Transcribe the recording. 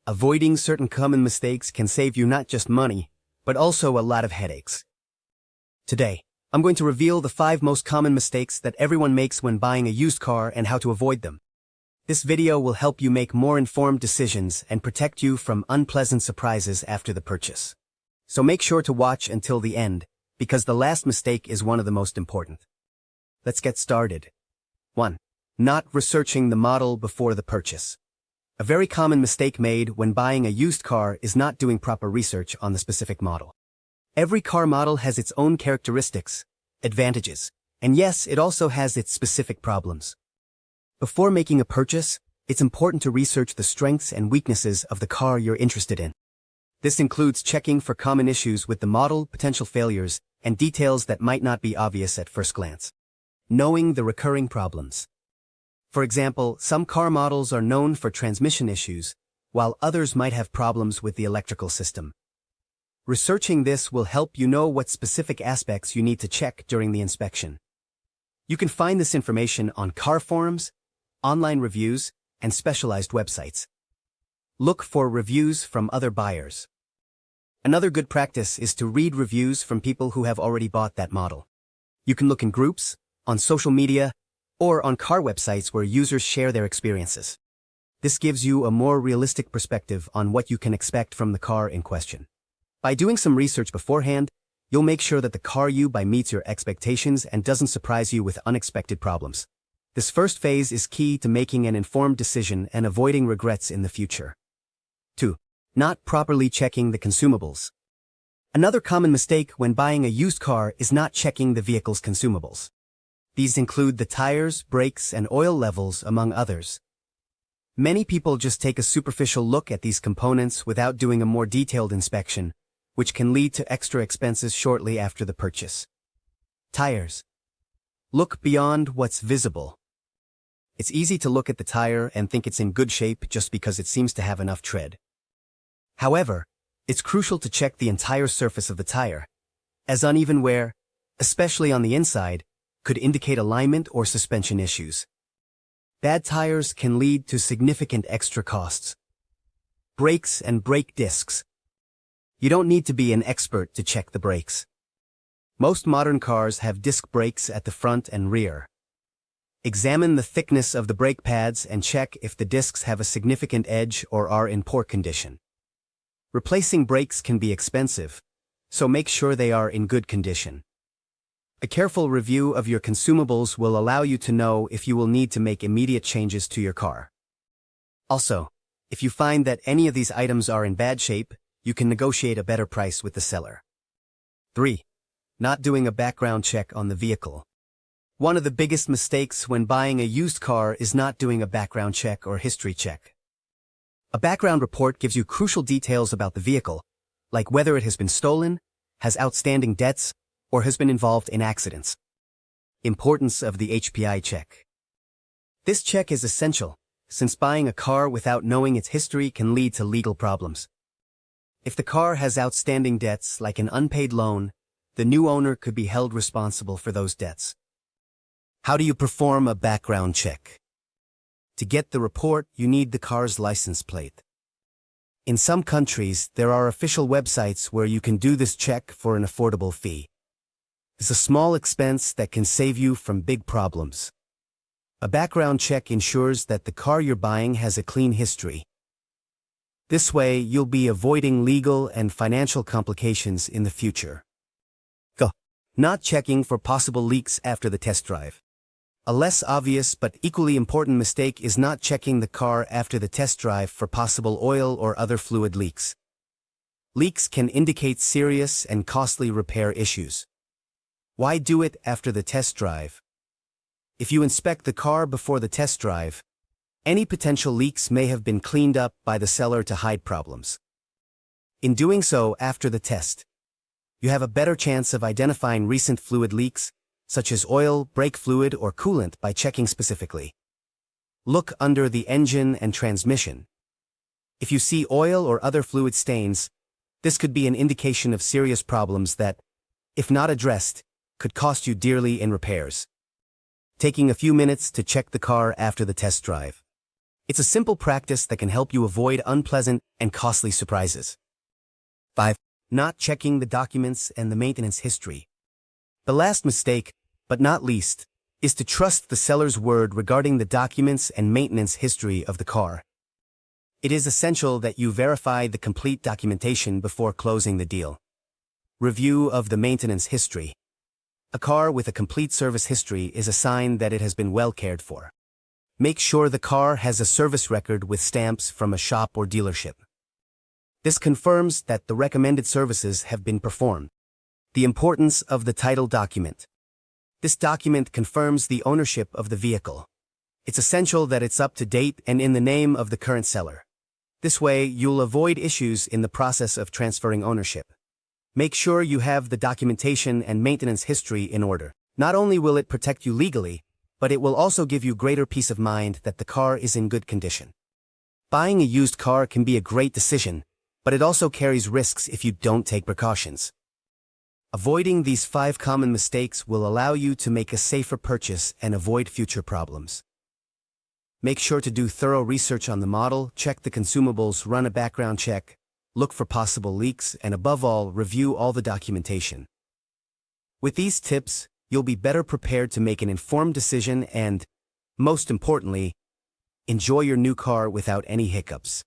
Avoiding certain common mistakes can save you not just money, but also a lot of headaches. Today, I'm going to reveal the 5 most common mistakes that everyone makes when buying a used car and how to avoid them. This video will help you make more informed decisions and protect you from unpleasant surprises after the purchase. So make sure to watch until the end, because the last mistake is one of the most important. Let's get started. 1. Not researching the model before the purchase. A very common mistake made when buying a used car is not doing proper research on the specific model. Every car model has its own characteristics, advantages, and yes, it also has its specific problems. Before making a purchase, it's important to research the strengths and weaknesses of the car you're interested in. This includes checking for common issues with the model, potential failures, and details that might not be obvious at first glance. Knowing the recurring problems. For example, some car models are known for transmission issues, while others might have problems with the electrical system. Researching this will help you know what specific aspects you need to check during the inspection. You can find this information on car forums, online reviews, and specialized websites. Look for reviews from other buyers. Another good practice is to read reviews from people who have already bought that model. You can look in groups, on social media, or on car websites where users share their experiences. This gives you a more realistic perspective on what you can expect from the car in question. By doing some research beforehand, you'll make sure that the car you buy meets your expectations and doesn't surprise you with unexpected problems. This first phase is key to making an informed decision and avoiding regrets in the future. 2. Not properly checking the consumables. Another common mistake when buying a used car is not checking the vehicle's consumables. These include the tires, brakes, and oil levels, among others. Many people just take a superficial look at these components without doing a more detailed inspection, which can lead to extra expenses shortly after the purchase. Tires. Look beyond what's visible. It's easy to look at the tire and think it's in good shape just because it seems to have enough tread. However, it's crucial to check the entire surface of the tire, as uneven wear, especially on the inside, could indicate alignment or suspension issues. Bad tires can lead to significant extra costs. Brakes and brake discs. You don't need to be an expert to check the brakes. Most modern cars have disc brakes at the front and rear. Examine the thickness of the brake pads and check if the discs have a significant edge or are in poor condition. Replacing brakes can be expensive, so make sure they are in good condition. A careful review of your consumables will allow you to know if you will need to make immediate changes to your car. Also, if you find that any of these items are in bad shape, you can negotiate a better price with the seller. 3. Not doing a background check on the vehicle. One of the biggest mistakes when buying a used car is not doing a background check or history check. A background report gives you crucial details about the vehicle, like whether it has been stolen, has outstanding debts, or has been involved in accidents. Importance of the HPI check. This check is essential, since buying a car without knowing its history can lead to legal problems. If the car has outstanding debts like an unpaid loan, the new owner could be held responsible for those debts. How do you perform a background check? To get the report, you need the car's license plate. In some countries, there are official websites where you can do this check for an affordable fee. It's a small expense that can save you from big problems. A background check ensures that the car you're buying has a clean history. This way, you'll be avoiding legal and financial complications in the future. Go. Not checking for possible leaks after the test drive. A less obvious but equally important mistake is not checking the car after the test drive for possible oil or other fluid leaks. Leaks can indicate serious and costly repair issues. Why do it after the test drive? If you inspect the car before the test drive, any potential leaks may have been cleaned up by the seller to hide problems. In doing so after the test, you have a better chance of identifying recent fluid leaks, such as oil, brake fluid, or coolant by checking specifically. Look under the engine and transmission. If you see oil or other fluid stains, this could be an indication of serious problems that, if not addressed, could cost you dearly in repairs. Taking a few minutes to check the car after the test drive. It's a simple practice that can help you avoid unpleasant and costly surprises. 5. Not checking the documents and the maintenance history. The last mistake, but not least, is to trust the seller's word regarding the documents and maintenance history of the car. It is essential that you verify the complete documentation before closing the deal. Review of the maintenance history. A car with a complete service history is a sign that it has been well cared for. Make sure the car has a service record with stamps from a shop or dealership. This confirms that the recommended services have been performed. The importance of the title document. This document confirms the ownership of the vehicle. It's essential that it's up to date and in the name of the current seller. This way, you'll avoid issues in the process of transferring ownership. Make sure you have the documentation and maintenance history in order. Not only will it protect you legally, but it will also give you greater peace of mind that the car is in good condition. Buying a used car can be a great decision, but it also carries risks if you don't take precautions. Avoiding these 5 common mistakes will allow you to make a safer purchase and avoid future problems. Make sure to do thorough research on the model, check the consumables, run a background check, look for possible leaks, and above all, review all the documentation. With these tips, you'll be better prepared to make an informed decision and, most importantly, enjoy your new car without any hiccups.